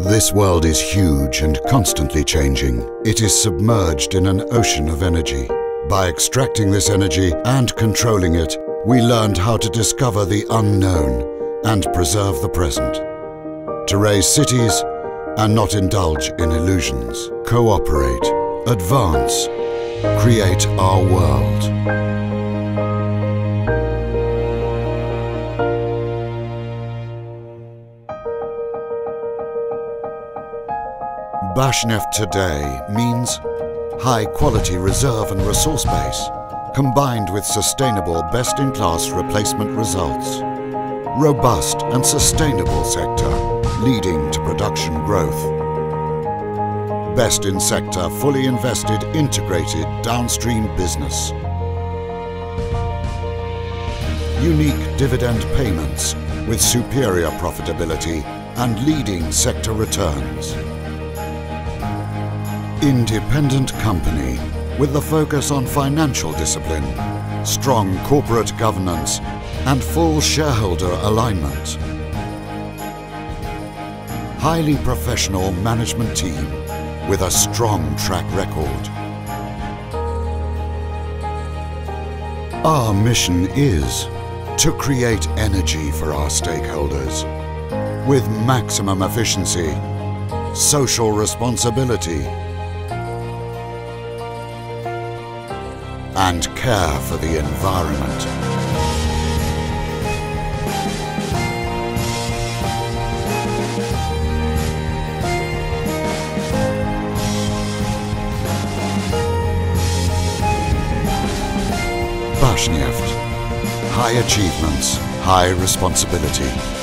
This world is huge and constantly changing. It is submerged in an ocean of energy. By extracting this energy and controlling it, we learned how to discover the unknown and preserve the present. To raise cities and not indulge in illusions. Cooperate, advance, create our world. Bashneft today means high-quality reserve and resource base, combined with sustainable best-in-class replacement results. Robust and sustainable sector, leading to production growth. Best in sector, fully invested, integrated downstream business. Unique dividend payments with superior profitability and leading sector returns. Independent company with the focus on financial discipline, strong corporate governance and full shareholder alignment. Highly professional management team with a strong track record. Our mission is to create energy for our stakeholders with maximum efficiency, social responsibility and care for the environment. Bashneft. High achievements, high responsibility.